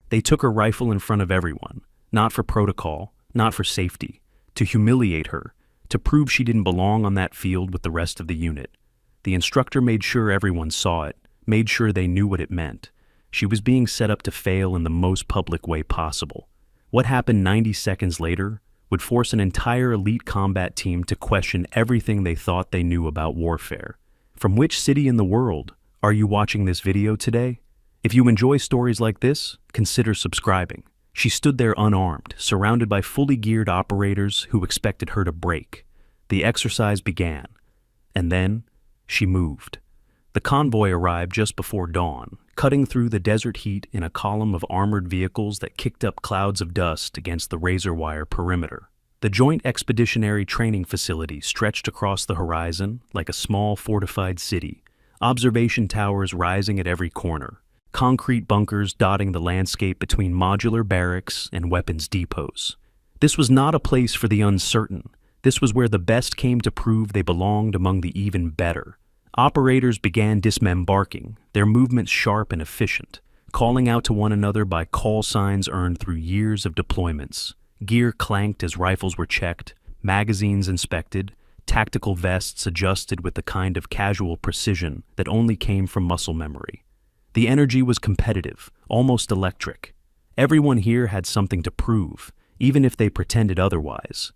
They took her rifle in front of everyone, not for protocol, not for safety, to humiliate her, to prove she didn't belong on that field with the rest of the unit. The instructor made sure everyone saw it, made sure they knew what it meant. She was being set up to fail in the most public way possible. What happened 90 seconds later would force an entire elite combat team to question everything they thought they knew about warfare. From which city in the world are you watching this video today? If you enjoy stories like this, consider subscribing. She stood there unarmed, surrounded by fully geared operators who expected her to break. The exercise began, and then she moved. The convoy arrived just before dawn, cutting through the desert heat in a column of armored vehicles that kicked up clouds of dust against the razor wire perimeter. The Joint Expeditionary Training Facility stretched across the horizon like a small fortified city, observation towers rising at every corner, concrete bunkers dotting the landscape between modular barracks and weapons depots. This was not a place for the uncertain. This was where the best came to prove they belonged among the even better. Operators began disembarking, their movements sharp and efficient, calling out to one another by call signs earned through years of deployments. Gear clanked as rifles were checked, magazines inspected, tactical vests adjusted with the kind of casual precision that only came from muscle memory. The energy was competitive, almost electric. Everyone here had something to prove, even if they pretended otherwise.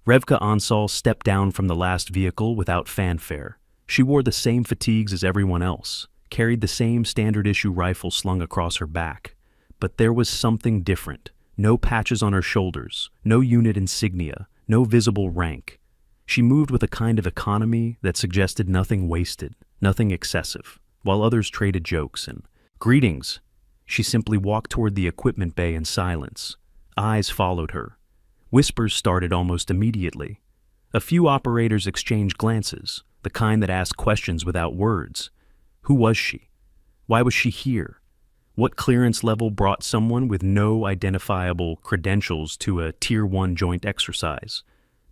Revka Ansal stepped down from the last vehicle without fanfare. She wore the same fatigues as everyone else, carried the same standard-issue rifle slung across her back. But there was something different. No patches on her shoulders, no unit insignia, no visible rank. She moved with a kind of economy that suggested nothing wasted, nothing excessive, while others traded jokes and greetings. She simply walked toward the equipment bay in silence. Eyes followed her. Whispers started almost immediately. A few operators exchanged glances, the kind that asked questions without words. Who was she? Why was she here? What clearance level brought someone with no identifiable credentials to a Tier 1 joint exercise?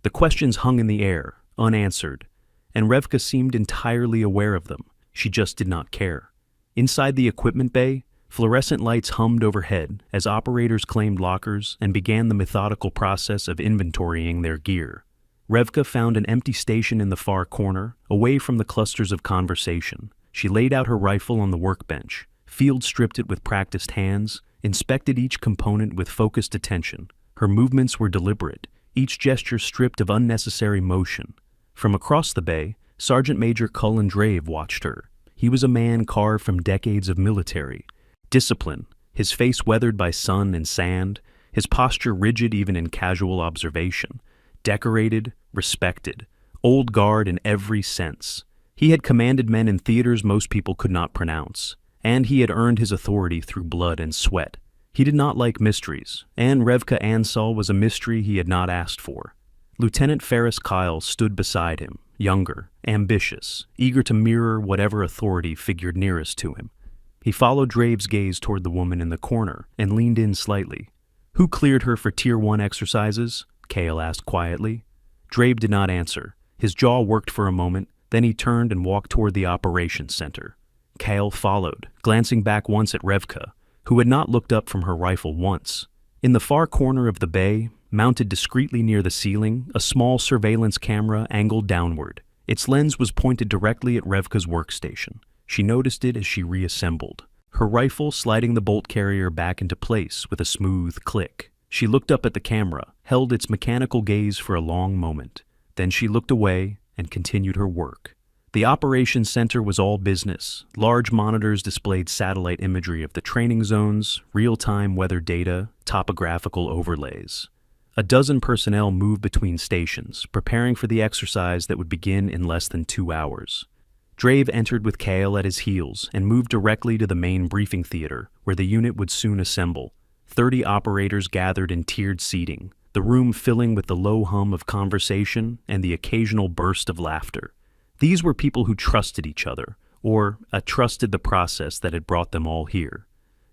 The questions hung in the air, unanswered, and Revka seemed entirely aware of them. She just did not care. Inside the equipment bay, fluorescent lights hummed overhead as operators claimed lockers and began the methodical process of inventorying their gear. Revka found an empty station in the far corner, away from the clusters of conversation. She laid out her rifle on the workbench, field-stripped it with practiced hands, inspected each component with focused attention. Her movements were deliberate, each gesture stripped of unnecessary motion. From across the bay, Sergeant Major Cullen Drave watched her. He was a man carved from decades of military discipline, his face weathered by sun and sand, his posture rigid even in casual observation. Decorated, respected, old guard in every sense. He had commanded men in theaters most people could not pronounce, and he had earned his authority through blood and sweat. He did not like mysteries, and Revka Ansal was a mystery he had not asked for. Lieutenant Ferris Kyle stood beside him, younger, ambitious, eager to mirror whatever authority figured nearest to him. He followed Drave's gaze toward the woman in the corner and leaned in slightly. Who cleared her for Tier 1 exercises? Kale asked quietly. Drave did not answer. His jaw worked for a moment, then he turned and walked toward the operations center. Kale followed, glancing back once at Revka, who had not looked up from her rifle once. In the far corner of the bay, mounted discreetly near the ceiling, a small surveillance camera angled downward. Its lens was pointed directly at Revka's workstation. She noticed it as she reassembled, her rifle sliding the bolt carrier back into place with a smooth click. She looked up at the camera, held its mechanical gaze for a long moment. Then she looked away and continued her work. The operations center was all business. Large monitors displayed satellite imagery of the training zones, real-time weather data, topographical overlays. A dozen personnel moved between stations, preparing for the exercise that would begin in less than 2 hours. Drave entered with Kale at his heels and moved directly to the main briefing theater, where the unit would soon assemble. 30 operators gathered in tiered seating, the room filling with the low hum of conversation and the occasional burst of laughter. These were people who trusted each other, or trusted the process that had brought them all here.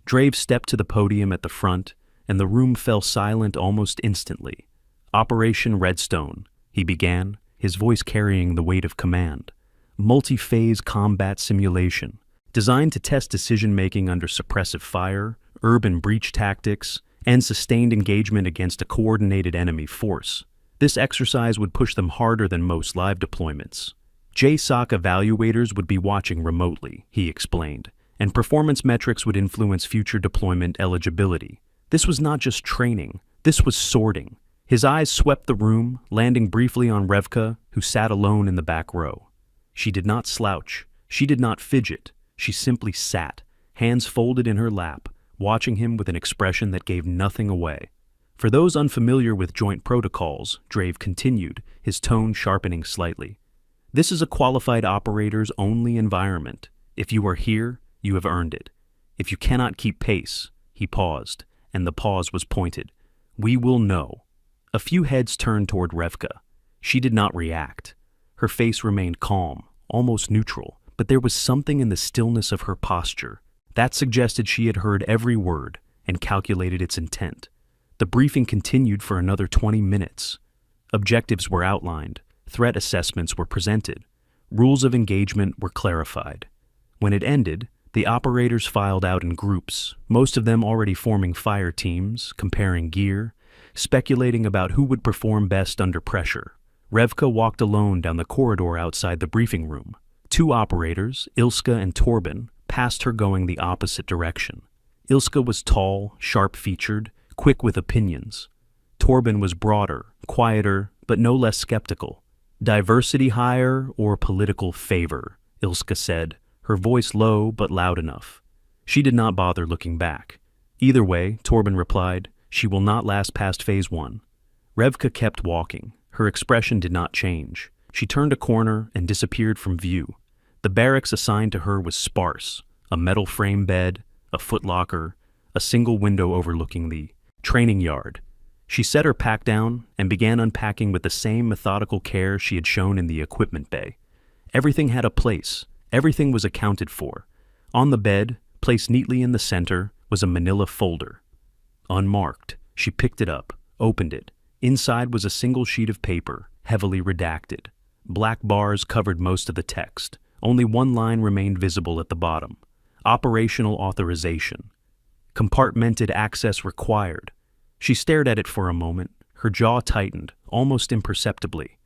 Drave stepped to the podium at the front, and the room fell silent almost instantly. Operation Redstone, he began, his voice carrying the weight of command. Multi-phase combat simulation. Designed to test decision-making under suppressive fire, urban breach tactics, and sustained engagement against a coordinated enemy force, this exercise would push them harder than most live deployments. JSOC evaluators would be watching remotely, he explained, and performance metrics would influence future deployment eligibility. This was not just training, this was sorting. His eyes swept the room, landing briefly on Revka, who sat alone in the back row. She did not slouch, she did not fidget, she simply sat, hands folded in her lap, watching him with an expression that gave nothing away. For those unfamiliar with joint protocols, Drave continued, his tone sharpening slightly. This is a qualified operator's only environment. If you are here, you have earned it. If you cannot keep pace, he paused, and the pause was pointed. We will know. A few heads turned toward Revka. She did not react. Her face remained calm, almost neutral, but there was something in the stillness of her posture that suggested she had heard every word and calculated its intent. The briefing continued for another 20 minutes. Objectives were outlined, threat assessments were presented, rules of engagement were clarified. When it ended, the operators filed out in groups, most of them already forming fire teams, comparing gear, speculating about who would perform best under pressure. Revka walked alone down the corridor outside the briefing room. Two operators, Ilska and Torben, passed her going the opposite direction. Ilska was tall, sharp-featured, quick with opinions. Torben was broader, quieter, but no less skeptical. Diversity hire or political favor, Ilska said, her voice low but loud enough. She did not bother looking back. Either way, Torben replied, she will not last past phase 1. Revka kept walking. Her expression did not change. She turned a corner and disappeared from view. The barracks assigned to her was sparse, a metal frame bed, a footlocker, a single window overlooking the training yard. She set her pack down and began unpacking with the same methodical care she had shown in the equipment bay. Everything had a place. Everything was accounted for. On the bed, placed neatly in the center, was a manila folder. Unmarked, she picked it up, opened it. Inside was a single sheet of paper, heavily redacted. Black bars covered most of the text. Only one line remained visible at the bottom. Operational authorization. Compartmented access required. She stared at it for a moment, her jaw tightened, almost imperceptibly.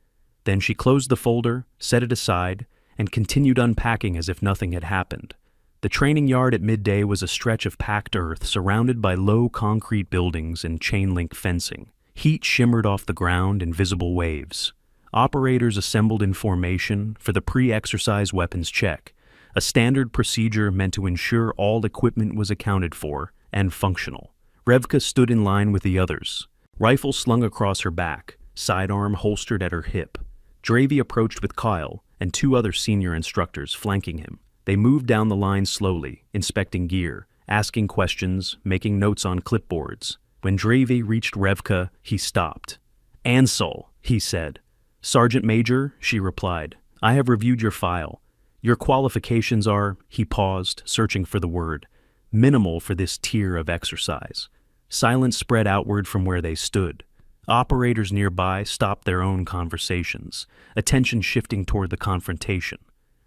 Then she closed the folder, set it aside, and continued unpacking as if nothing had happened. The training yard at midday was a stretch of packed earth surrounded by low concrete buildings and chain-link fencing. Heat shimmered off the ground in visible waves. Operators assembled in formation for the pre-exercise weapons check, a standard procedure meant to ensure all equipment was accounted for and functional. Revka stood in line with the others, rifle slung across her back, sidearm holstered at her hip. Dravy approached with Kyle and two other senior instructors flanking him. They moved down the line slowly, inspecting gear, asking questions, making notes on clipboards. When Dravy reached Revka, he stopped. "Ansel," he said. "Sergeant Major," she replied, "I have reviewed your file. Your qualifications are," he paused, searching for the word, "minimal for this tier of exercise." Silence spread outward from where they stood. Operators nearby stopped their own conversations, attention shifting toward the confrontation.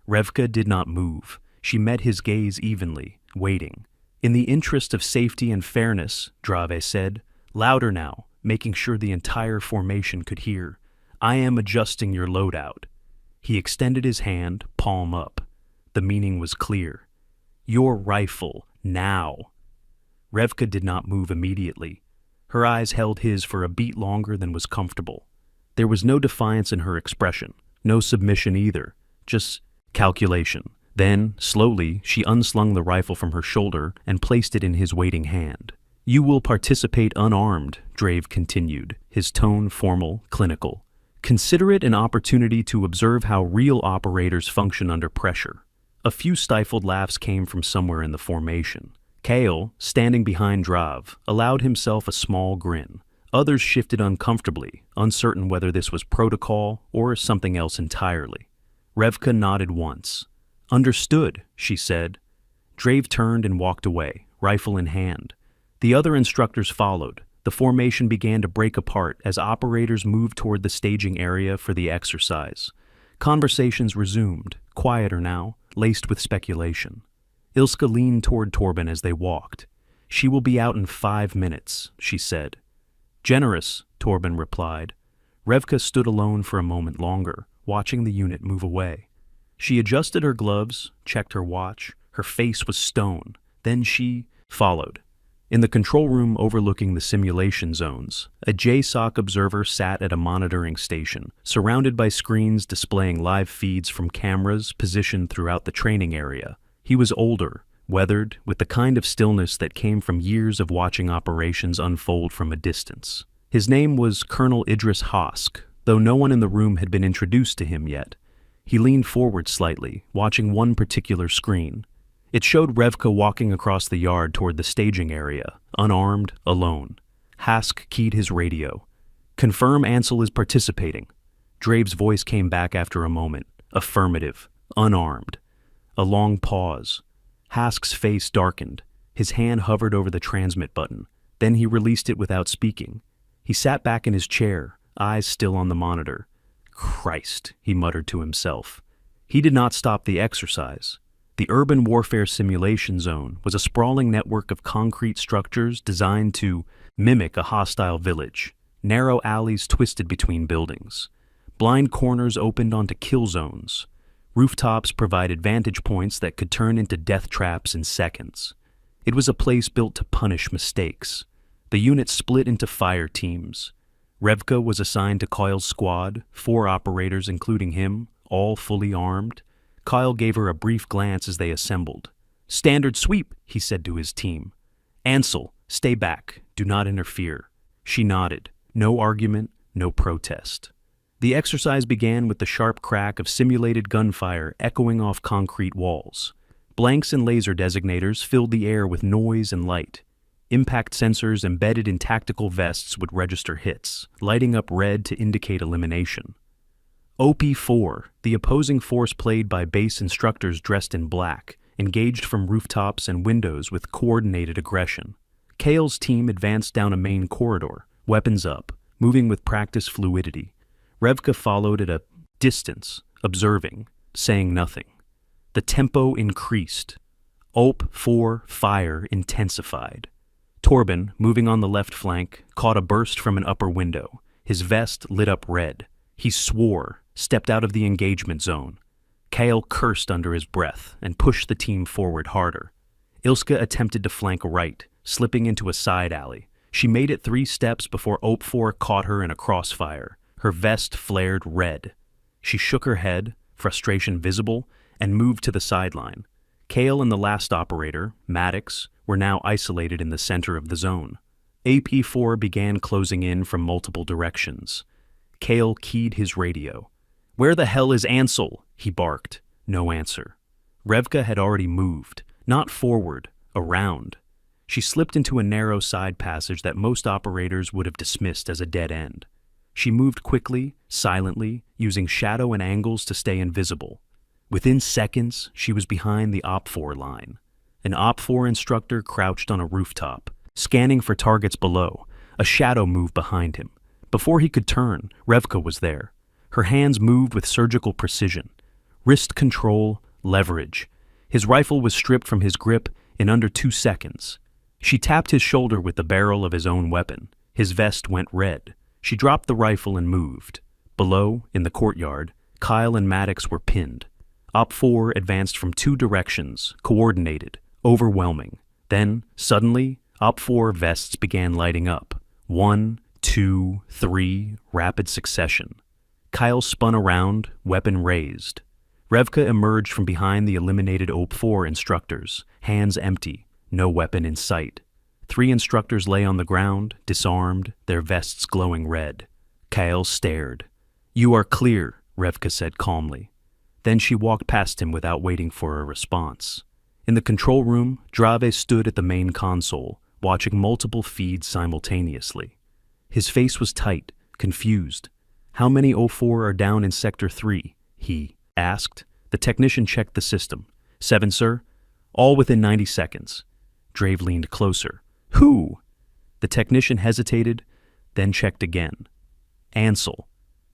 Revka did not move. She met his gaze evenly, waiting. "In the interest of safety and fairness," Drave said, louder now, making sure the entire formation could hear, "I am adjusting your loadout." He extended his hand, palm up. The meaning was clear. "Your rifle, now." Revka did not move immediately. Her eyes held his for a beat longer than was comfortable. There was no defiance in her expression, no submission either, just calculation. Then, slowly, she unslung the rifle from her shoulder and placed it in his waiting hand. "You will participate unarmed," Drave continued, his tone formal, clinical. "Consider it an opportunity to observe how real operators function under pressure." A few stifled laughs came from somewhere in the formation. Kale, standing behind Drav, allowed himself a small grin. Others shifted uncomfortably, uncertain whether this was protocol or something else entirely. Revka nodded once. "Understood," she said. Drave turned and walked away, rifle in hand. The other instructors followed. The formation began to break apart as operators moved toward the staging area for the exercise. Conversations resumed, quieter now, laced with speculation. Ilska leaned toward Torben as they walked. "She will be out in 5 minutes," she said. "Generous," Torben replied. Revka stood alone for a moment longer, watching the unit move away. She adjusted her gloves, checked her watch. Her face was stone. Then she followed. In the control room overlooking the simulation zones, a JSOC observer sat at a monitoring station, surrounded by screens displaying live feeds from cameras positioned throughout the training area. He was older, weathered, with the kind of stillness that came from years of watching operations unfold from a distance. His name was Colonel Idris Hosk, though no one in the room had been introduced to him yet. He leaned forward slightly, watching one particular screen. It showed Revka walking across the yard toward the staging area, unarmed, alone. Hask keyed his radio. "Confirm Ansel is participating." Drave's voice came back after a moment. "Affirmative. Unarmed." A long pause. Hask's face darkened. His hand hovered over the transmit button. Then he released it without speaking. He sat back in his chair, eyes still on the monitor. "Christ," he muttered to himself. He did not stop the exercise. The urban warfare simulation zone was a sprawling network of concrete structures designed to mimic a hostile village. Narrow alleys twisted between buildings. Blind corners opened onto kill zones. Rooftops provided vantage points that could turn into death traps in seconds. It was a place built to punish mistakes. The unit split into fire teams. Revka was assigned to Kyle's squad, 4 operators including him, all fully armed. Kyle gave her a brief glance as they assembled. "Standard sweep," he said to his team. "Ansel, stay back. Do not interfere." She nodded. No argument, no protest. The exercise began with the sharp crack of simulated gunfire echoing off concrete walls. Blanks and laser designators filled the air with noise and light. Impact sensors embedded in tactical vests would register hits, lighting up red to indicate elimination. OP-4, the opposing force played by base instructors dressed in black, engaged from rooftops and windows with coordinated aggression. Kale's team advanced down a main corridor, weapons up, moving with practiced fluidity. Revka followed at a distance, observing, saying nothing. The tempo increased. OP-4 fire intensified. Torben, moving on the left flank, caught a burst from an upper window. His vest lit up red. He swore, stepped out of the engagement zone. Kale cursed under his breath and pushed the team forward harder. Ilska attempted to flank right, slipping into a side alley. She made it 3 steps before OP-4 caught her in a crossfire. Her vest flared red. She shook her head, frustration visible, and moved to the sideline. Kale and the last operator, Maddox, were now isolated in the center of the zone. AP-4 began closing in from multiple directions. Kale keyed his radio. "Where the hell is Ansel?" he barked. No answer. Revka had already moved, not forward, around. She slipped into a narrow side passage that most operators would have dismissed as a dead end. She moved quickly, silently, using shadow and angles to stay invisible. Within seconds, she was behind the OP-4 line. An OP-4 instructor crouched on a rooftop, scanning for targets below. A shadow moved behind him. Before he could turn, Revka was there. Her hands moved with surgical precision. Wrist control, leverage. His rifle was stripped from his grip in under 2 seconds. She tapped his shoulder with the barrel of his own weapon. His vest went red. She dropped the rifle and moved. Below, in the courtyard, Kyle and Maddox were pinned. OP-4 advanced from 2 directions, coordinated, overwhelming. Then, suddenly, OP-4 vests began lighting up. 1, 2, 3, rapid succession. Kyle spun around, weapon raised. Revka emerged from behind the eliminated OP-4 instructors, hands empty, no weapon in sight. 3 instructors lay on the ground, disarmed, their vests glowing red. Kyle stared. "You are clear," Revka said calmly. Then she walked past him without waiting for a response. In the control room, Drave stood at the main console, watching multiple feeds simultaneously. His face was tight, confused. "How many O4 are down in Sector 3? He asked. The technician checked the system. 7, sir. All within 90 seconds. Drave leaned closer. "Who?" The technician hesitated, then checked again. "Ansel."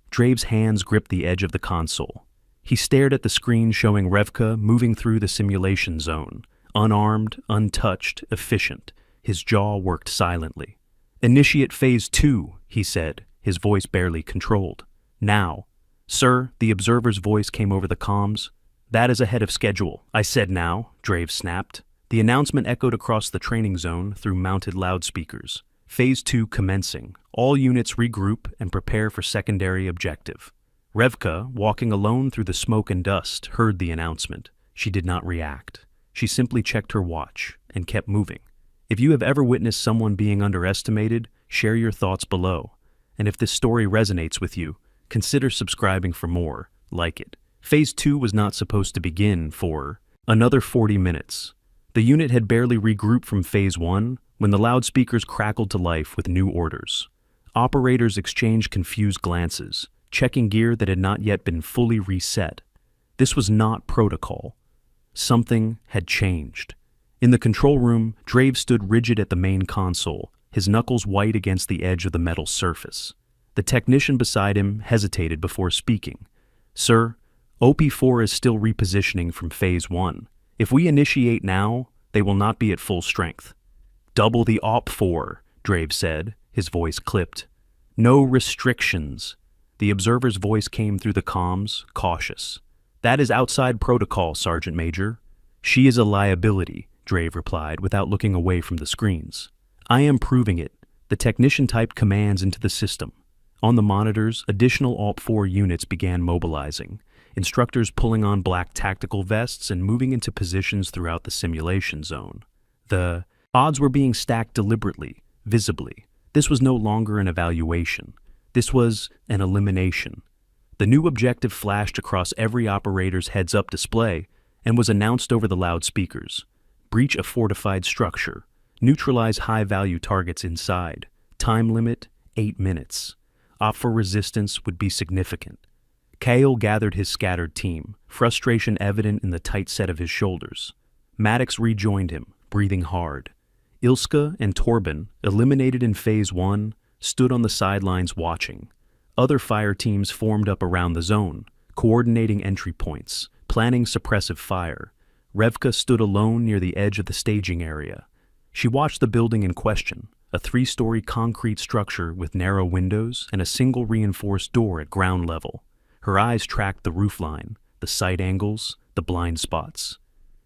Drave's hands gripped the edge of the console. He stared at the screen showing Revka moving through the simulation zone, Unarmed, untouched, efficient. His jaw worked silently. "Initiate Phase 2, he said, his voice barely controlled. "Now." "Sir," the observer's voice came over the comms. "That is ahead of schedule." "I said now," Drave snapped. The announcement echoed across the training zone through mounted loudspeakers. Phase 2 commencing. All units regroup and prepare for secondary objective. Revka, walking alone through the smoke and dust, heard the announcement. She did not react. She simply checked her watch and kept moving. If you have ever witnessed someone being underestimated, share your thoughts below. And if this story resonates with you, consider subscribing for more. Like it. Phase 2 was not supposed to begin for another 40 minutes. The unit had barely regrouped from Phase 1 when the loudspeakers crackled to life with new orders. Operators exchanged confused glances, checking gear that had not yet been fully reset. This was not protocol. Something had changed. In the control room, Drave stood rigid at the main console, his knuckles white against the edge of the metal surface. The technician beside him hesitated before speaking. "Sir, OP4 is still repositioning from Phase 1. If we initiate now, they will not be at full strength." "Double the OP4, Drave said, his voice clipped. "No restrictions." The observer's voice came through the comms, cautious. "That is outside protocol, Sergeant Major." "She is a liability," Drave replied without looking away from the screens. "I am proving it." The technician typed commands into the system. On the monitors, additional OP4 units began mobilizing, instructors pulling on black tactical vests and moving into positions throughout the simulation zone. The odds were being stacked deliberately, visibly. This was no longer an evaluation. This was an elimination. The new objective flashed across every operator's heads-up display and was announced over the loudspeakers. Breach a fortified structure. Neutralize high-value targets inside. Time limit, 8 minutes. OP4 resistance would be significant. Kale gathered his scattered team, frustration evident in the tight set of his shoulders. Maddox rejoined him, breathing hard. Ilska and Torben, eliminated in Phase 1, stood on the sidelines watching. Other fire teams formed up around the zone, coordinating entry points, planning suppressive fire. Revka stood alone near the edge of the staging area. She watched the building in question, a 3-story concrete structure with narrow windows and a single reinforced door at ground level. Her eyes tracked the roofline, the sight angles, the blind spots.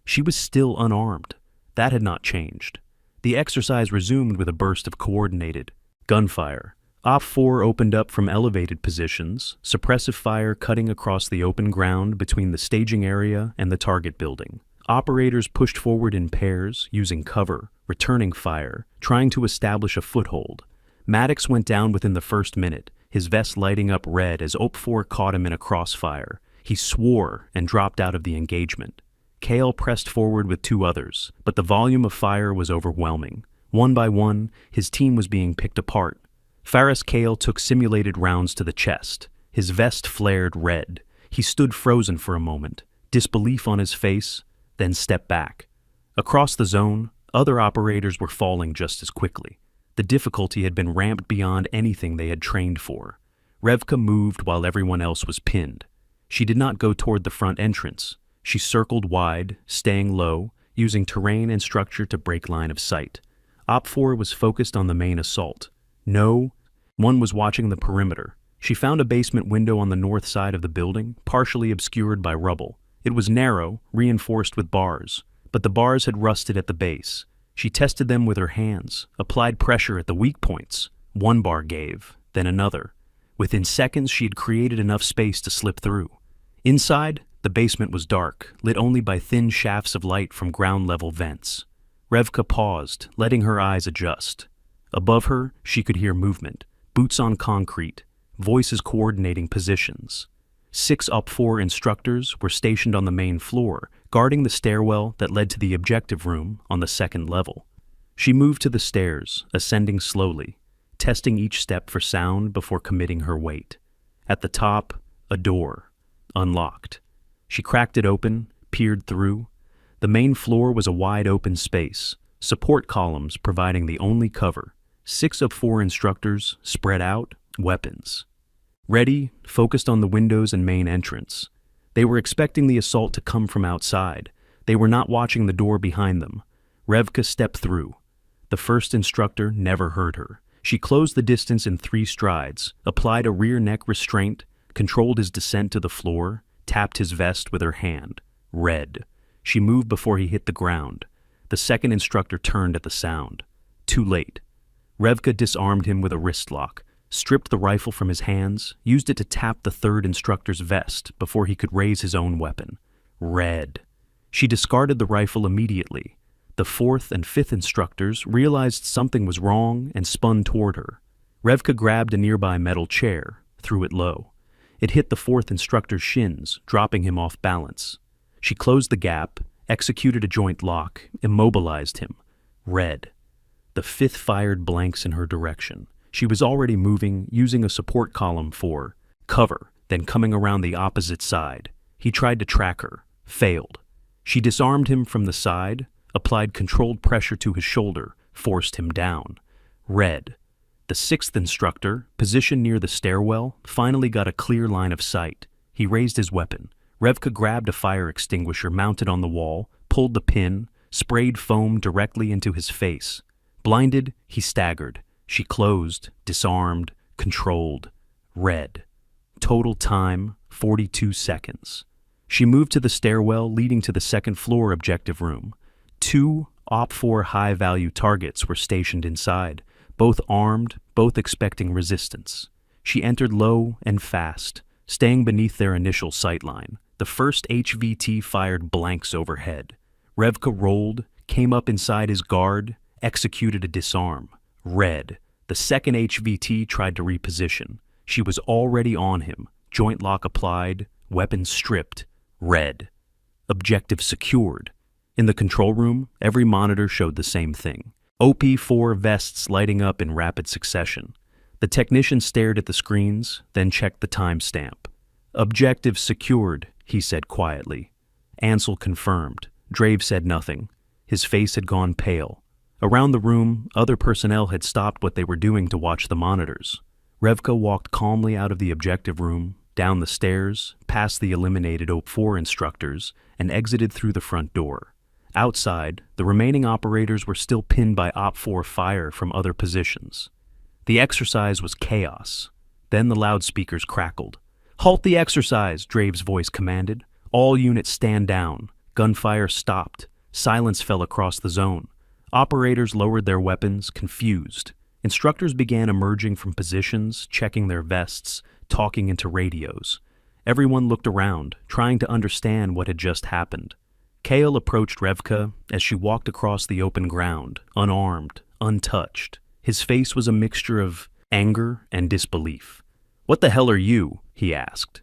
She was still unarmed. That had not changed. The exercise resumed with a burst of coordinated gunfire. OP4 opened up from elevated positions, suppressive fire cutting across the open ground between the staging area and the target building. Operators pushed forward in pairs, using cover, returning fire, trying to establish a foothold. Maddox went down within the first minute, his vest lighting up red as OP4 caught him in a crossfire. He swore and dropped out of the engagement. Kale pressed forward with 2 others, but the volume of fire was overwhelming. One by one, his team was being picked apart. Faris Kale took simulated rounds to the chest. His vest flared red. He stood frozen for a moment, disbelief on his face, then stepped back. Across the zone, other operators were falling just as quickly. The difficulty had been ramped beyond anything they had trained for. Revka moved while everyone else was pinned. She did not go toward the front entrance. She circled wide, staying low, using terrain and structure to break line of sight. OP4 was focused on the main assault. No one was watching the perimeter. She found a basement window on the north side of the building, partially obscured by rubble. It was narrow, reinforced with bars, but the bars had rusted at the base. She tested them with her hands, applied pressure at the weak points. One bar gave, then another. Within seconds, she had created enough space to slip through. Inside, the basement was dark, lit only by thin shafts of light from ground-level vents. Revka paused, letting her eyes adjust. Above her, she could hear movement, boots on concrete, voices coordinating positions. 6 OP4 instructors were stationed on the main floor, guarding the stairwell that led to the objective room on the 2nd level. She moved to the stairs, ascending slowly, testing each step for sound before committing her weight. At the top, a door, unlocked. She cracked it open, peered through. The main floor was a wide open space, support columns providing the only cover. 6 OP4 instructors, spread out, weapons. Ready, focused on the windows and main entrance. They were expecting the assault to come from outside. They were not watching the door behind them. Revka stepped through. The first instructor never heard her. She closed the distance in 3 strides, applied a rear neck restraint, controlled his descent to the floor, tapped his vest with her hand. Red. She moved before he hit the ground. The second instructor turned at the sound. Too late. Revka disarmed him with a wrist lock, stripped the rifle from his hands, used it to tap the third instructor's vest before he could raise his own weapon. Red. She discarded the rifle immediately. The fourth and fifth instructors realized something was wrong and spun toward her. Revka grabbed a nearby metal chair, threw it low. It hit the fourth instructor's shins, dropping him off balance. She closed the gap, executed a joint lock, immobilized him. Red. The fifth fired blanks in her direction. She was already moving, using a support column for cover, then coming around the opposite side. He tried to track her, failed. She disarmed him from the side, applied controlled pressure to his shoulder, forced him down. Red. The sixth instructor, positioned near the stairwell, finally got a clear line of sight. He raised his weapon. Revka grabbed a fire extinguisher mounted on the wall, pulled the pin, sprayed foam directly into his face. Blinded, he staggered. She closed, disarmed, controlled. Red. Total time, 42 seconds. She moved to the stairwell leading to the second floor objective room. 2 OP4 high-value targets were stationed inside, both armed, both expecting resistance. She entered low and fast, staying beneath their initial sightline. The first HVT fired blanks overhead. Revka rolled, came up inside his guard, executed a disarm. Red. The second HVT tried to reposition. She was already on him. Joint lock applied, weapon stripped. Red. Objective secured. In the control room, every monitor showed the same thing. OP4 vests lighting up in rapid succession. The technician stared at the screens, then checked the timestamp. Objective secured, he said quietly. Ansel confirmed. Drave said nothing. His face had gone pale. Around the room, other personnel had stopped what they were doing to watch the monitors. Revka walked calmly out of the objective room, down the stairs, past the eliminated OP4 instructors, and exited through the front door. Outside, the remaining operators were still pinned by OP4 fire from other positions. The exercise was chaos. Then the loudspeakers crackled. "Halt the exercise," Drave's voice commanded. "All units stand down." Gunfire stopped. Silence fell across the zone. Operators lowered their weapons, confused. Instructors began emerging from positions, checking their vests, talking into radios. Everyone looked around, trying to understand what had just happened. Kale approached Revka as she walked across the open ground, unarmed, untouched. His face was a mixture of anger and disbelief. "What the hell are you?" he asked.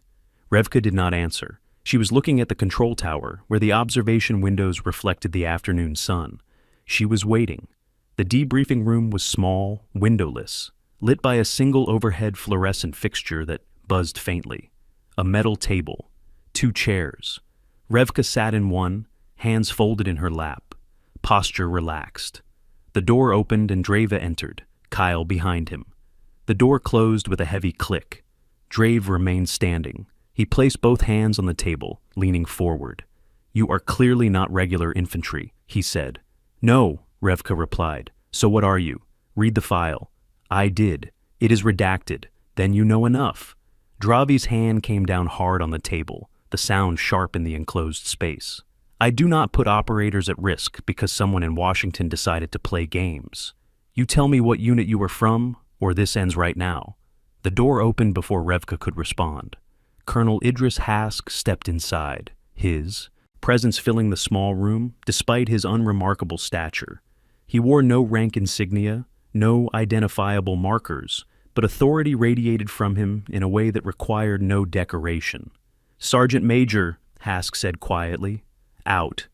Revka did not answer. She was looking at the control tower, where the observation windows reflected the afternoon sun. She was waiting. The debriefing room was small, windowless, lit by a single overhead fluorescent fixture that buzzed faintly. A metal table. 2 chairs. Revka sat in one, hands folded in her lap. Posture relaxed. The door opened and Drava entered, Kyle behind him. The door closed with a heavy click. Drave remained standing. He placed both hands on the table, leaning forward. "You are clearly not regular infantry," he said. "No," Revka replied. "So what are you? Read the file." "I did. It is redacted. Then you know enough." Dravi's hand came down hard on the table, the sound sharp in the enclosed space. "I do not put operators at risk because someone in Washington decided to play games. You tell me what unit you are from, or this ends right now." The door opened before Revka could respond. Colonel Idris Hask stepped inside, his presence filling the small room despite his unremarkable stature. He wore no rank insignia, no identifiable markers, but authority radiated from him in a way that required no decoration. "Sergeant Major," Hask said quietly. "Out."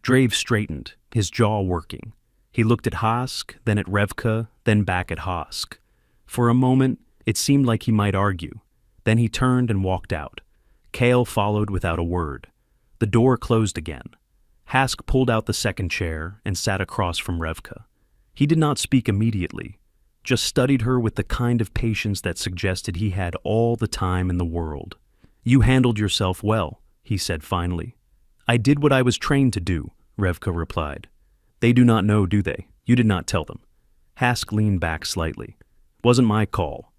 Drave straightened, his jaw working. He looked at Hask, then at Revka, then back at Hask. For a moment, it seemed like he might argue. Then he turned and walked out. Kale followed without a word. The door closed again. Hask pulled out the second chair and sat across from Revka. He did not speak immediately, just studied her with the kind of patience that suggested he had all the time in the world. "You handled yourself well," he said finally. I did what I was trained to do, Revka replied. They do not know, do they? You did not tell them. Hask leaned back slightly. Wasn't my call.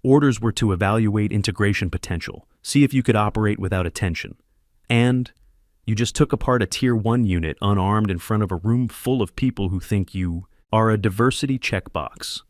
Orders were to evaluate integration potential, see if you could operate without attention. And you just took apart a Tier 1 unit unarmed in front of a room full of people who think you are a diversity checkbox.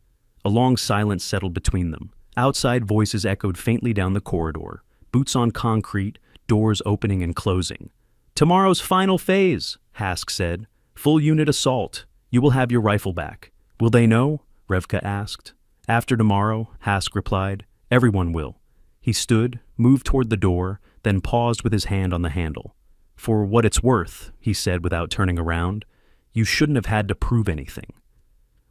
A long silence settled between them. Outside voices echoed faintly down the corridor, boots on concrete, doors opening and closing. Tomorrow's final phase, Hask said. Full unit assault. You will have your rifle back. Will they know? Revka asked. After tomorrow, Hask replied. Everyone will. He stood, moved toward the door, then paused with his hand on the handle. For what it's worth, he said without turning around, you shouldn't have had to prove anything.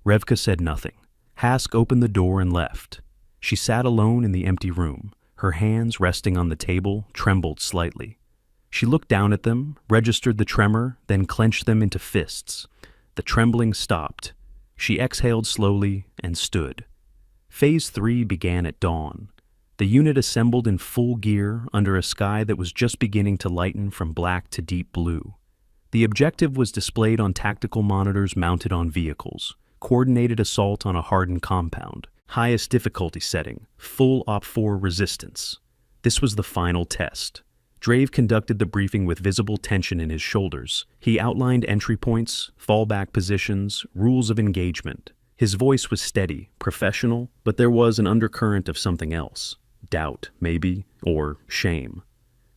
Revka said nothing. Hask opened the door and left. She sat alone in the empty room. Her hands, resting on the table, trembled slightly. She looked down at them, registered the tremor, then clenched them into fists. The trembling stopped. She exhaled slowly and stood. Phase 3 began at dawn. The unit assembled in full gear under a sky that was just beginning to lighten from black to deep blue. The objective was displayed on tactical monitors mounted on vehicles. Coordinated assault on a hardened compound. Highest difficulty setting, full OP4 resistance. This was the final test. Drave conducted the briefing with visible tension in his shoulders. He outlined entry points, fallback positions, rules of engagement. His voice was steady, professional, but there was an undercurrent of something else. Doubt, maybe, or shame.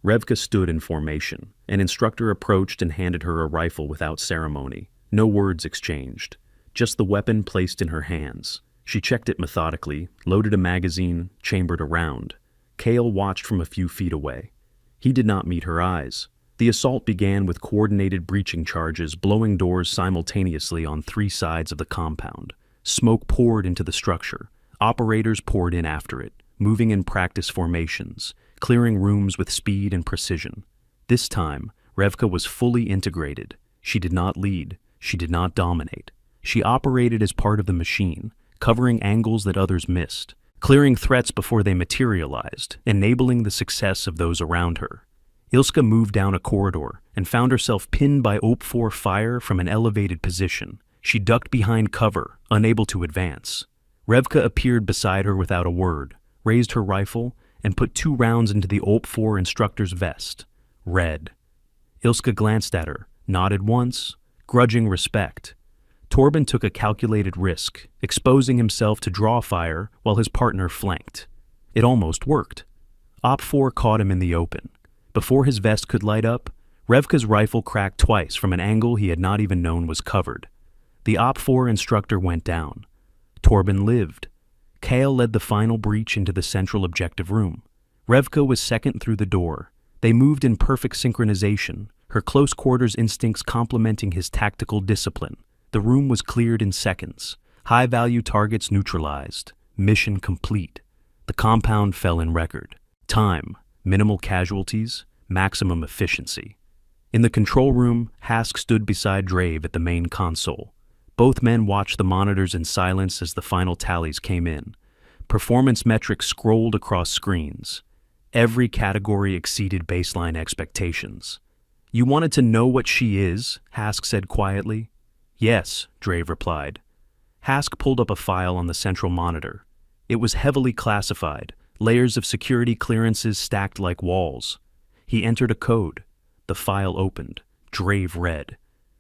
Revka stood in formation. An instructor approached and handed her a rifle without ceremony. No words exchanged. Just the weapon placed in her hands. She checked it methodically, loaded a magazine, chambered a round. Kale watched from a few feet away. He did not meet her eyes. The assault began with coordinated breaching charges, blowing doors simultaneously on 3 sides of the compound. Smoke poured into the structure. Operators poured in after it, moving in practice formations, clearing rooms with speed and precision. This time, Revka was fully integrated. She did not lead. She did not dominate. She operated as part of the machine, covering angles that others missed, clearing threats before they materialized, enabling the success of those around her. Ilska moved down a corridor and found herself pinned by OP4 fire from an elevated position. She ducked behind cover, unable to advance. Revka appeared beside her without a word, raised her rifle, and put 2 rounds into the OP4 instructor's vest. Red. Ilska glanced at her, nodded once, grudging respect. Torben took a calculated risk, exposing himself to draw fire while his partner flanked. It almost worked. OP4 caught him in the open. Before his vest could light up, Revka's rifle cracked twice from an angle he had not even known was covered. The OP4 instructor went down. Torben lived. Kale led the final breach into the central objective room. Revka was second through the door. They moved in perfect synchronization, her close quarters instincts complementing his tactical discipline. The room was cleared in seconds. High-value targets neutralized. Mission complete. The compound fell in record. Time, minimal casualties, maximum efficiency. In the control room, Hask stood beside Drave at the main console. Both men watched the monitors in silence as the final tallies came in. Performance metrics scrolled across screens. Every category exceeded baseline expectations. You wanted to know what she is? Hask said quietly. Yes, Drave replied. Hask pulled up a file on the central monitor. It was heavily classified, layers of security clearances stacked like walls. He entered a code. The file opened. Drave read.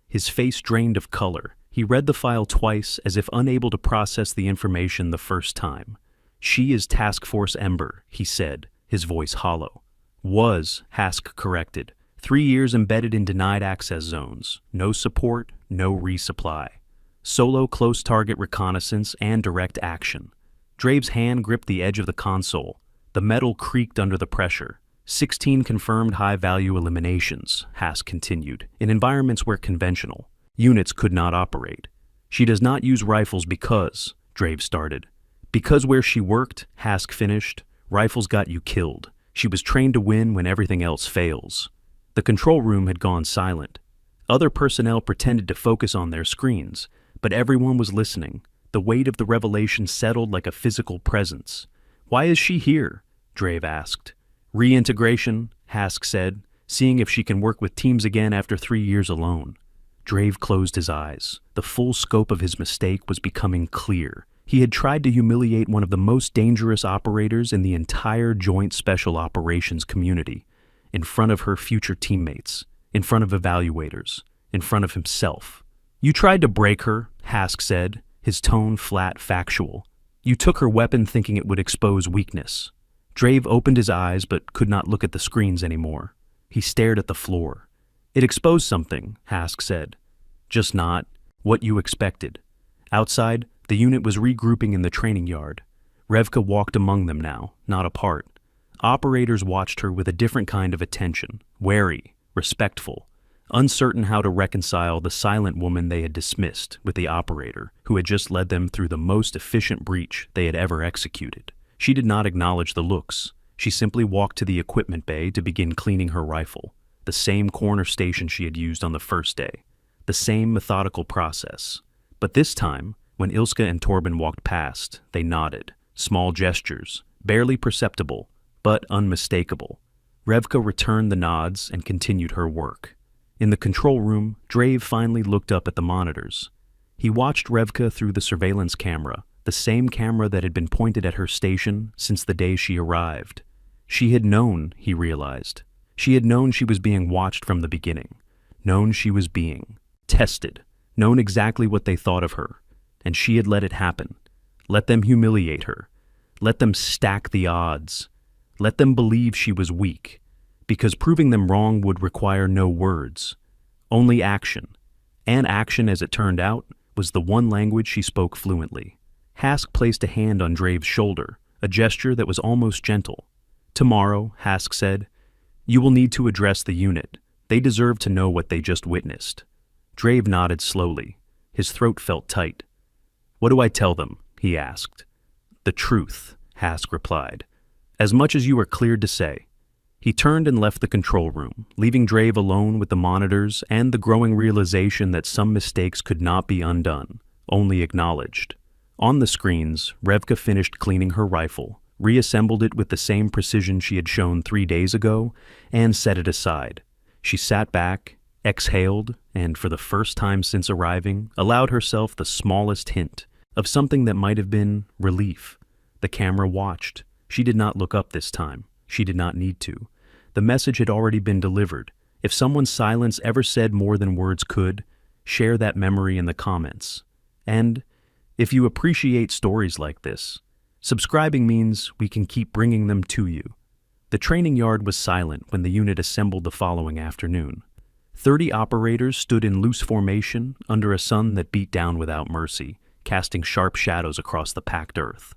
His face drained of color. He read the file twice as if unable to process the information the first time. She is Task Force Ember, he said, his voice hollow. Was, Hask corrected. 3 years embedded in denied access zones. No support, no resupply. Solo close target reconnaissance and direct action. Drave's hand gripped the edge of the console. The metal creaked under the pressure. 16 confirmed high-value eliminations, Hask continued, in environments where conventional units could not operate. She does not use rifles because, Drave started. Because where she worked, Hask finished, rifles got you killed. She was trained to win when everything else fails. The control room had gone silent. Other personnel pretended to focus on their screens, but everyone was listening. The weight of the revelation settled like a physical presence. Why is she here? Drave asked. Reintegration, Hask said. seeing if she can work with teams again after 3 years alone. Drave closed his eyes. The full scope of his mistake was becoming clear. He had tried to humiliate one of the most dangerous operators in the entire Joint Special Operations community, in front of her future teammates, in front of evaluators, in front of himself. "You tried to break her," Hask said, his tone flat, factual. "You took her weapon thinking it would expose weakness." Drave opened his eyes but could not look at the screens anymore. He stared at the floor. "It exposed something," Hask said. "Just not what you expected." Outside, the unit was regrouping in the training yard. Revka walked among them now, not apart. Operators watched her with a different kind of attention, wary, respectful, uncertain how to reconcile the silent woman they had dismissed with the operator who had just led them through the most efficient breach they had ever executed. She did not acknowledge the looks. She simply walked to the equipment bay to begin cleaning her rifle, the same corner station she had used on the first day, the same methodical process. But this time, when Ilska and Torben walked past, they nodded, small gestures, barely perceptible, but unmistakable. Revka returned the nods and continued her work. In the control room, Drave finally looked up at the monitors. He watched Revka through the surveillance camera, the same camera that had been pointed at her station since the day she arrived. She had known, he realized. She had known she was being watched from the beginning, known she was being tested, known exactly what they thought of her, and she had let it happen. Let them humiliate her. Let them stack the odds. Let them believe she was weak, because proving them wrong would require no words, only action. And action, as it turned out, was the one language she spoke fluently. Hask placed a hand on Drave's shoulder, a gesture that was almost gentle. "Tomorrow," Hask said, "you will need to address the unit. They deserve to know what they just witnessed." Drave nodded slowly. His throat felt tight. "What do I tell them?" he asked. "The truth," Hask replied. "As much as you are cleared to say." He turned and left the control room, leaving Drave alone with the monitors and the growing realization that some mistakes could not be undone, only acknowledged. On the screens, Revka finished cleaning her rifle, reassembled it with the same precision she had shown 3 days ago, and set it aside. She sat back, exhaled, and for the first time since arriving, allowed herself the smallest hint of something that might have been relief. The camera watched. She did not look up this time. She did not need to. The message had already been delivered. If someone's silence ever said more than words could, share that memory in the comments. And if you appreciate stories like this, subscribing means we can keep bringing them to you. The training yard was silent when the unit assembled the following afternoon. 30 operators stood in loose formation under a sun that beat down without mercy, casting sharp shadows across the packed earth.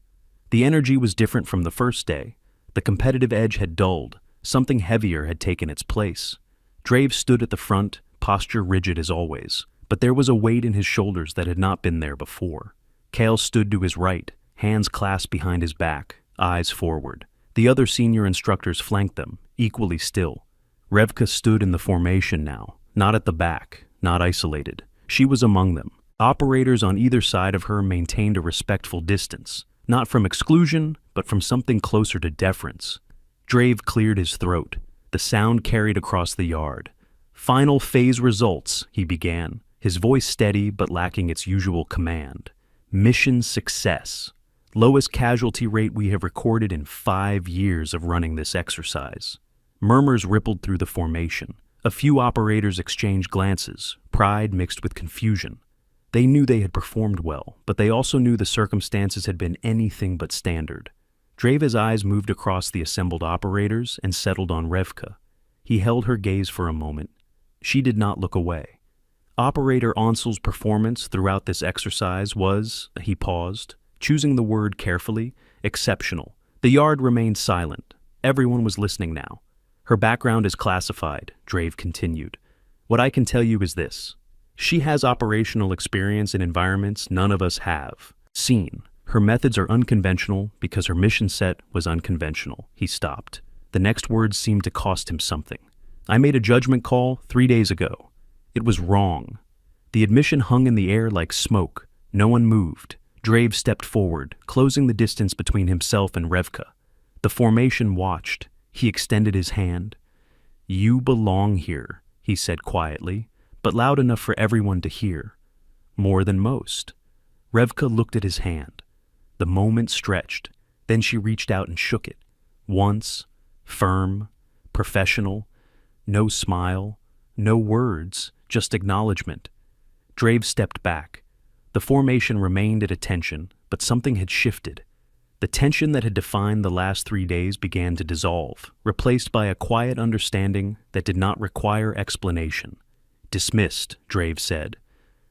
The energy was different from the first day. The competitive edge had dulled. Something heavier had taken its place. Drave stood at the front, posture rigid as always, but there was a weight in his shoulders that had not been there before. Kale stood to his right, hands clasped behind his back, eyes forward. The other senior instructors flanked them, equally still. Revka stood in the formation now, not at the back, not isolated. She was among them. Operators on either side of her maintained a respectful distance, not from exclusion, but from something closer to deference. Drave cleared his throat. The sound carried across the yard. "Final phase results," he began, his voice steady but lacking its usual command. "Mission success. Lowest casualty rate we have recorded in 5 years of running this exercise." Murmurs rippled through the formation. A few operators exchanged glances, pride mixed with confusion. They knew they had performed well, but they also knew the circumstances had been anything but standard. Drave's eyes moved across the assembled operators and settled on Revka. He held her gaze for a moment. She did not look away. Operator Onsel's performance throughout this exercise was, he paused, choosing the word carefully, exceptional. The yard remained silent. Everyone was listening now. "Her background is classified," Drave continued. "What I can tell you is this. She has operational experience in environments none of us have seen. Her methods are unconventional because her mission set was unconventional." He stopped. The next words seemed to cost him something. "I made a judgment call 3 days ago. It was wrong." The admission hung in the air like smoke. No one moved. Drave stepped forward, closing the distance between himself and Revka. The formation watched. He extended his hand. "You belong here," he said quietly, but loud enough for everyone to hear. More than most. Revka looked at his hand. The moment stretched, then she reached out and shook it. Once, firm, professional, no smile, no words, just acknowledgement. Drave stepped back. The formation remained at attention, but something had shifted. The tension that had defined the last 3 days began to dissolve, replaced by a quiet understanding that did not require explanation. "Dismissed," Drave said.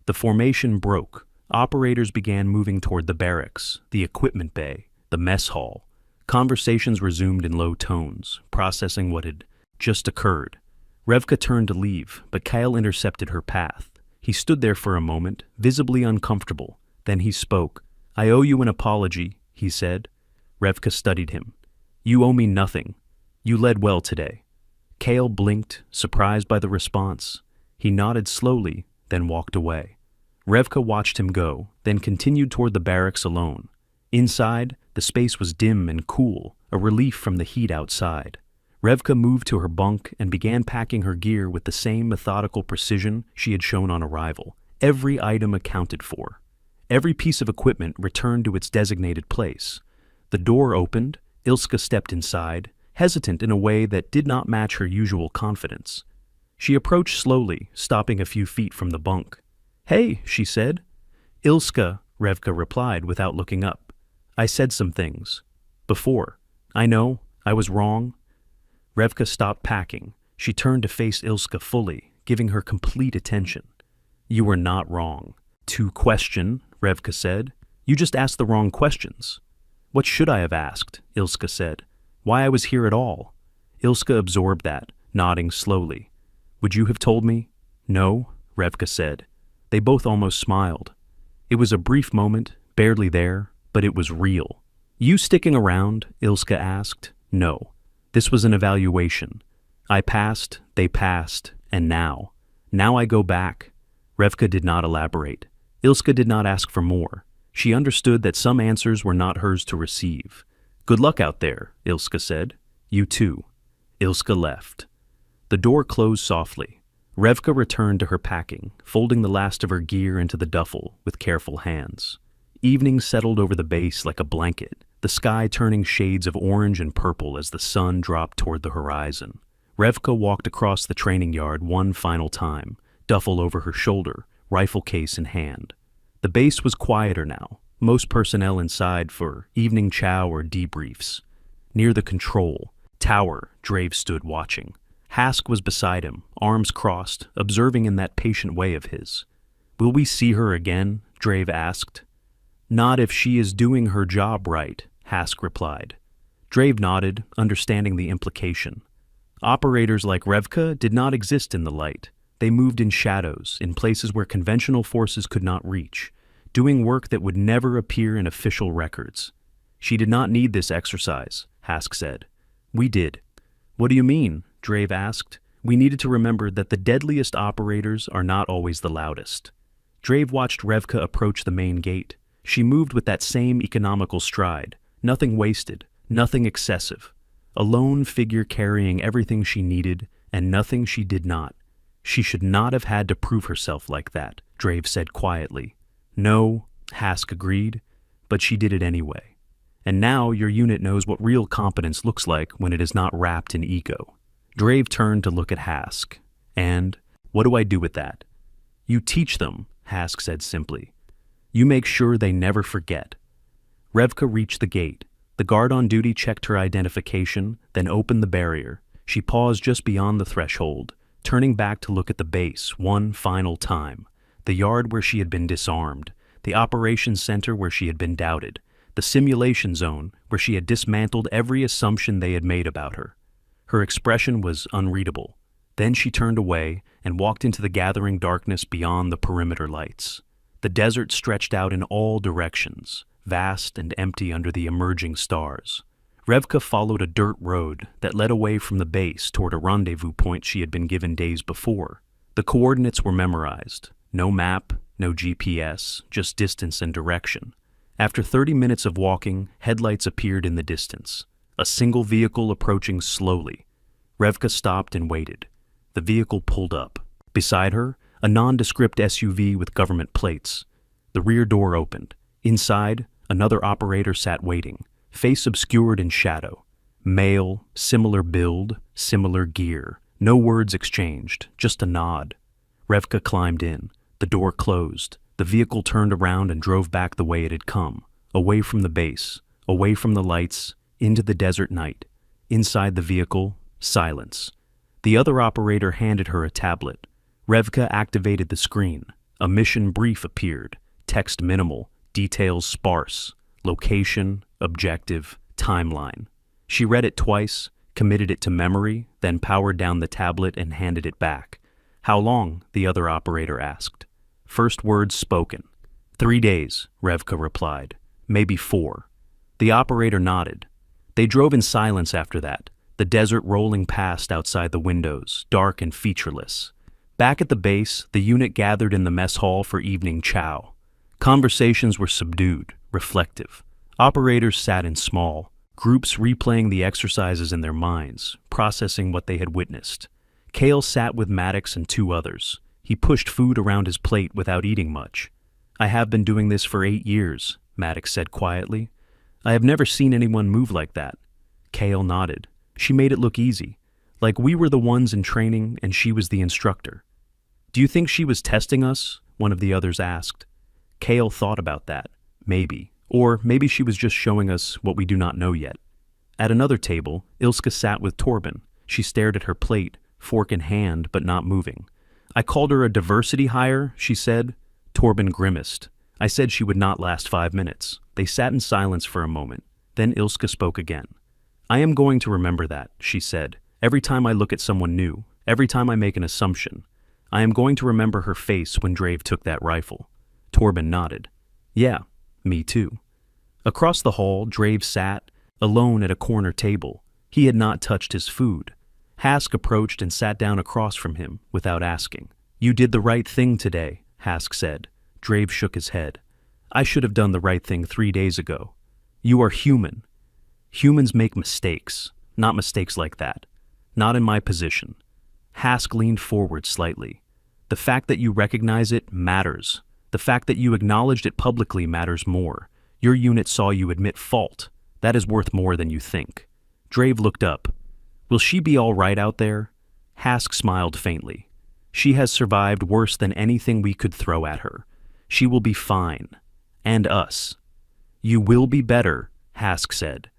The formation broke. Operators began moving toward the barracks, the equipment bay, the mess hall. Conversations resumed in low tones, processing what had just occurred. Revka turned to leave, but Kyle intercepted her path. He stood there for a moment, visibly uncomfortable. Then he spoke. "I owe you an apology," he said. Revka studied him. "You owe me nothing. You led well today." Kale blinked, surprised by the response. He nodded slowly, then walked away. Revka watched him go, then continued toward the barracks alone. Inside, the space was dim and cool, a relief from the heat outside. Revka moved to her bunk and began packing her gear with the same methodical precision she had shown on arrival. Every item accounted for. Every piece of equipment returned to its designated place. The door opened, Ilska stepped inside, hesitant in a way that did not match her usual confidence. She approached slowly, stopping a few feet from the bunk. "Hey," she said. "Ilska," Revka replied without looking up. "I said some things. Before. I know, I was wrong." Revka stopped packing. She turned to face Ilska fully, giving her complete attention. "You were not wrong." "To question," Revka said. "You just asked the wrong questions." "What should I have asked?" Ilska said. "Why I was here at all." Ilska absorbed that, nodding slowly. "Would you have told me?" "No," Revka said. They both almost smiled. It was a brief moment, barely there, but it was real. "You sticking around?" Ilska asked. "No. This was an evaluation. I passed, they passed, and now. Now I go back." Revka did not elaborate. Ilska did not ask for more. She understood that some answers were not hers to receive. "Good luck out there," Ilska said. "You too." Ilska left. The door closed softly. Revka returned to her packing, folding the last of her gear into the duffel with careful hands. Evening settled over the base like a blanket, the sky turning shades of orange and purple as the sun dropped toward the horizon. Revka walked across the training yard one final time, duffel over her shoulder, rifle case in hand. The base was quieter now, most personnel inside for evening chow or debriefs. Near the control tower, Drave stood watching. Hask was beside him, arms crossed, observing in that patient way of his. "Will we see her again?" Drave asked. "Not if she is doing her job right," Hask replied. Drave nodded, understanding the implication. Operators like Revka did not exist in the light. They moved in shadows, in places where conventional forces could not reach, doing work that would never appear in official records. "She did not need this exercise," Hask said. "We did." "What do you mean?" Drave asked. "We needed to remember that the deadliest operators are not always the loudest." Drave watched Revka approach the main gate. She moved with that same economical stride, nothing wasted, nothing excessive. A lone figure carrying everything she needed and nothing she did not. She should not have had to prove herself like that, Drave said quietly. "No," Hask agreed, "but she did it anyway. And now your unit knows what real competence looks like when it is not wrapped in ego." Drave turned to look at Hask. "And what do I do with that?" "You teach them," Hask said simply. "You make sure they never forget." Revka reached the gate. The guard on duty checked her identification, then opened the barrier. She paused just beyond the threshold, turning back to look at the base one final time. The yard where she had been disarmed, the operations center where she had been doubted, the simulation zone where she had dismantled every assumption they had made about her. Her expression was unreadable. Then she turned away and walked into the gathering darkness beyond the perimeter lights. The desert stretched out in all directions, vast and empty under the emerging stars. Revka followed a dirt road that led away from the base toward a rendezvous point she had been given days before. The coordinates were memorized. No map, no GPS, just distance and direction. After 30 minutes of walking, headlights appeared in the distance. A single vehicle approaching slowly. Revka stopped and waited. The vehicle pulled up. Beside her, a nondescript SUV with government plates. The rear door opened. Inside, another operator sat waiting, face obscured in shadow. Male, similar build, similar gear. No words exchanged, just a nod. Revka climbed in. The door closed. The vehicle turned around and drove back the way it had come, away from the base, away from the lights, into the desert night. Inside the vehicle, silence. The other operator handed her a tablet. Revka activated the screen. A mission brief appeared. Text minimal, details sparse, location, objective, timeline. She read it twice, committed it to memory, then powered down the tablet and handed it back. "How long?" the other operator asked. First words spoken. 3 days, Revka replied. "Maybe 4. The operator nodded. They drove in silence after that, the desert rolling past outside the windows, dark and featureless. Back at the base, the unit gathered in the mess hall for evening chow. Conversations were subdued, reflective. Operators sat in small groups, replaying the exercises in their minds, processing what they had witnessed. Kale sat with Maddox and 2 others. He pushed food around his plate without eating much. "I have been doing this for 8 years, Maddox said quietly. "I have never seen anyone move like that." Kale nodded. She made it look easy, like we were the ones in training and she was the instructor. "Do you think she was testing us?" one of the others asked. Kale thought about that. Maybe. Or maybe she was just showing us what we do not know yet. At another table, Ilska sat with Torben. She stared at her plate, fork in hand, but not moving. "I called her a diversity hire," she said. Torben grimaced. "I said she would not last 5 minutes." They sat in silence for a moment. Then Ilska spoke again. "I am going to remember that," she said. "Every time I look at someone new, every time I make an assumption. I am going to remember her face when Drave took that rifle." Torben nodded. "Yeah, me too." Across the hall, Drave sat, alone at a corner table. He had not touched his food. Hask approached and sat down across from him, without asking. "You did the right thing today," Hask said. Drave shook his head. "I should have done the right thing 3 days ago. You are human. Humans make mistakes, not mistakes like that. Not in my position." Hask leaned forward slightly. "The fact that you recognize it matters. The fact that you acknowledged it publicly matters more. Your unit saw you admit fault. That is worth more than you think." Drave looked up. "Will she be all right out there?" Hask smiled faintly. "She has survived worse than anything we could throw at her. She will be fine. And us." "You will be better," Hask said,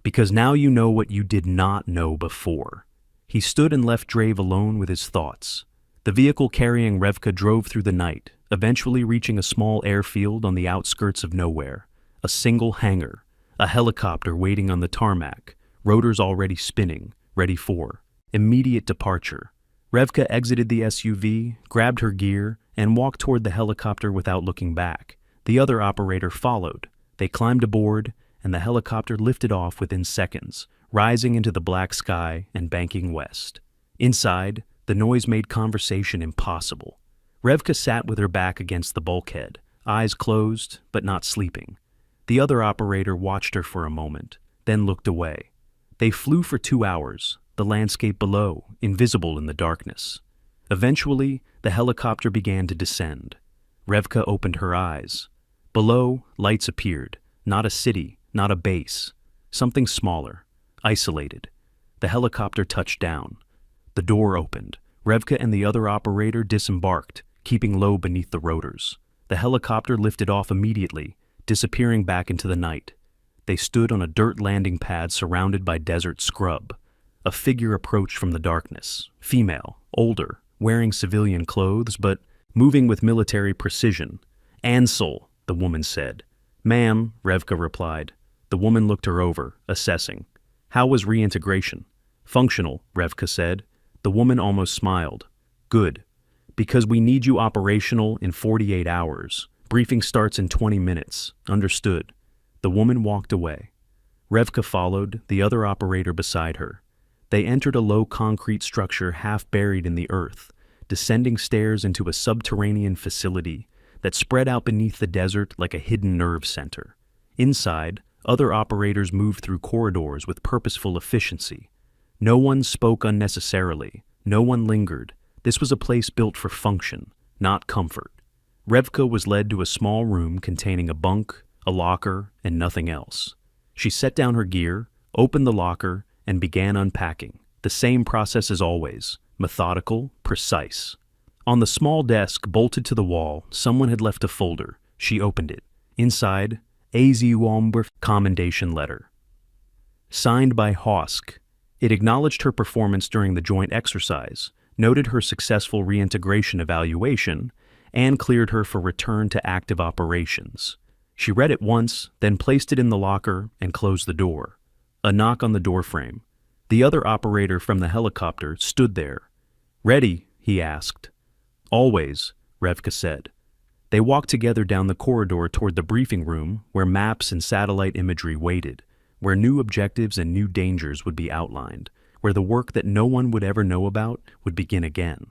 "because now you know what you did not know before." He stood and left Drave alone with his thoughts. The vehicle carrying Revka drove through the night, eventually reaching a small airfield on the outskirts of nowhere. A single hangar, a helicopter waiting on the tarmac, rotors already spinning, ready for immediate departure. Revka exited the SUV, grabbed her gear, and walked toward the helicopter without looking back. The other operator followed. They climbed aboard, and the helicopter lifted off within seconds, rising into the black sky and banking west. Inside, the noise made conversation impossible. Revka sat with her back against the bulkhead, eyes closed, but not sleeping. The other operator watched her for a moment, then looked away. They flew for 2 hours, the landscape below, invisible in the darkness. Eventually, the helicopter began to descend. Revka opened her eyes. Below, lights appeared. Not a city, not a base. Something smaller, isolated. The helicopter touched down. The door opened. Revka and the other operator disembarked, keeping low beneath the rotors. The helicopter lifted off immediately, disappearing back into the night. They stood on a dirt landing pad surrounded by desert scrub. A figure approached from the darkness, female, older, wearing civilian clothes, but moving with military precision. "Ansel," the woman said. "Ma'am," Revka replied. The woman looked her over, assessing. "How was reintegration?" "Functional," Revka said. The woman almost smiled. "Good. Because we need you operational in 48 hours. Briefing starts in 20 minutes. Understood." The woman walked away. Revka followed, the other operator beside her. They entered a low concrete structure half buried in the earth, descending stairs into a subterranean facility that spread out beneath the desert like a hidden nerve center. Inside, other operators moved through corridors with purposeful efficiency. No one spoke unnecessarily. No one lingered. This was a place built for function, not comfort. Revka was led to a small room containing a bunk, a locker, and nothing else. She set down her gear, opened the locker, and began unpacking. The same process as always, methodical, precise. On the small desk bolted to the wall, someone had left a folder. She opened it. Inside, AZ Womber commendation letter. Signed by Hosk. It acknowledged her performance during the joint exercise, noted her successful reintegration evaluation, and cleared her for return to active operations. She read it once, then placed it in the locker and closed the door. A knock on the doorframe. The other operator from the helicopter stood there. "Ready?" he asked. "Always," Revka said. They walked together down the corridor toward the briefing room where maps and satellite imagery waited, where new objectives and new dangers would be outlined, where the work that no one would ever know about would begin again.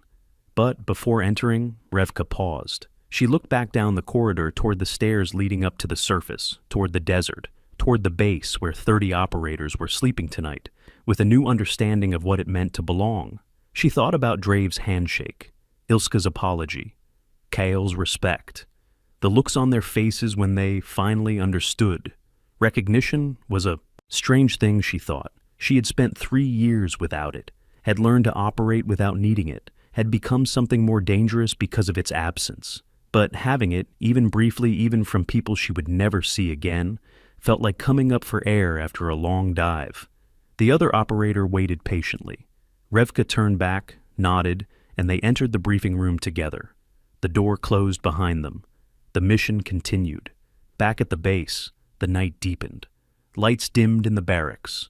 But before entering, Revka paused. She looked back down the corridor toward the stairs leading up to the surface, toward the desert, toward the base where 30 operators were sleeping tonight, with a new understanding of what it meant to belong. She thought about Drave's handshake, Ilska's apology, Kale's respect, the looks on their faces when they finally understood. Recognition was a strange thing, she thought. She had spent 3 years without it, had learned to operate without needing it, had become something more dangerous because of its absence. But having it, even briefly, even from people she would never see again, felt like coming up for air after a long dive. The other operator waited patiently. Revka turned back, nodded, and they entered the briefing room together. The door closed behind them. The mission continued. Back at the base, the night deepened. Lights dimmed in the barracks.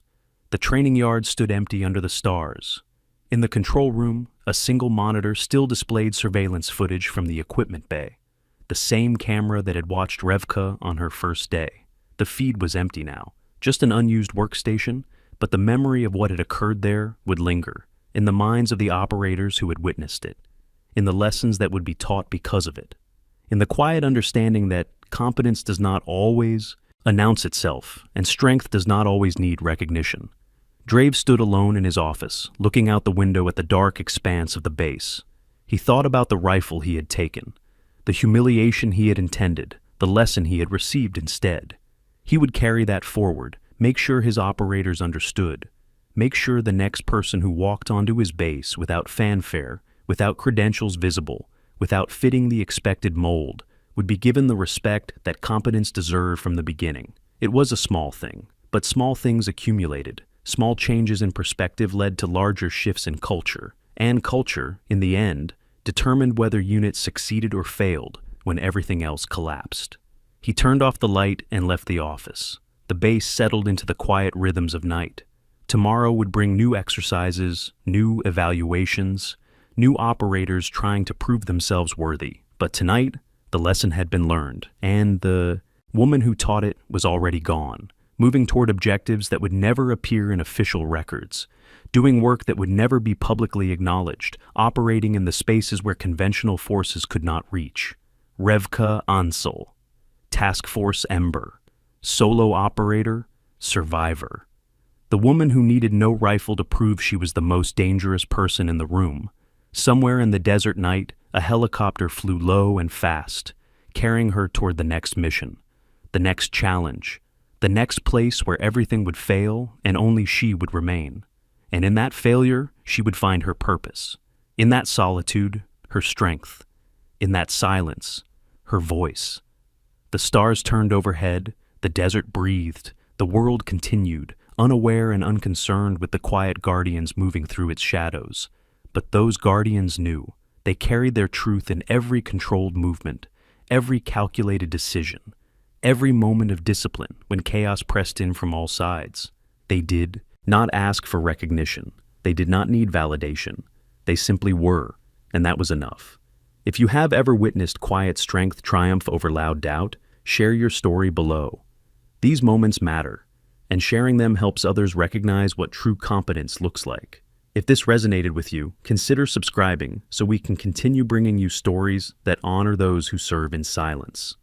The training yard stood empty under the stars. In the control room, a single monitor still displayed surveillance footage from the equipment bay. The same camera that had watched Revka on her first day. The feed was empty now, just an unused workstation, but the memory of what had occurred there would linger, in the minds of the operators who had witnessed it, in the lessons that would be taught because of it, in the quiet understanding that competence does not always announce itself, and strength does not always need recognition. Drave stood alone in his office, looking out the window at the dark expanse of the base. He thought about the rifle he had taken, the humiliation he had intended, the lesson he had received instead. He would carry that forward, make sure his operators understood, make sure the next person who walked onto his base without fanfare, without credentials visible, without fitting the expected mold, would be given the respect that competence deserved from the beginning. It was a small thing, but small things accumulated. Small changes in perspective led to larger shifts in culture, and culture, in the end, determined whether units succeeded or failed when everything else collapsed. He turned off the light and left the office. The base settled into the quiet rhythms of night. Tomorrow would bring new exercises, new evaluations, new operators trying to prove themselves worthy. But tonight, the lesson had been learned, and the woman who taught it was already gone, moving toward objectives that would never appear in official records, doing work that would never be publicly acknowledged, operating in the spaces where conventional forces could not reach. Revka Ansel, Task Force Ember, solo operator, survivor. The woman who needed no rifle to prove she was the most dangerous person in the room. Somewhere in the desert night, a helicopter flew low and fast, carrying her toward the next mission, the next challenge, the next place where everything would fail and only she would remain. And in that failure, she would find her purpose. In that solitude, her strength. In that silence, her voice. The stars turned overhead, the desert breathed, the world continued, unaware and unconcerned with the quiet guardians moving through its shadows. But those guardians knew. They carried their truth in every controlled movement, every calculated decision, every moment of discipline when chaos pressed in from all sides. They did not ask for recognition. They did not need validation. They simply were, and that was enough. If you have ever witnessed quiet strength triumph over loud doubt, share your story below. These moments matter, and sharing them helps others recognize what true competence looks like. If this resonated with you, consider subscribing so we can continue bringing you stories that honor those who serve in silence.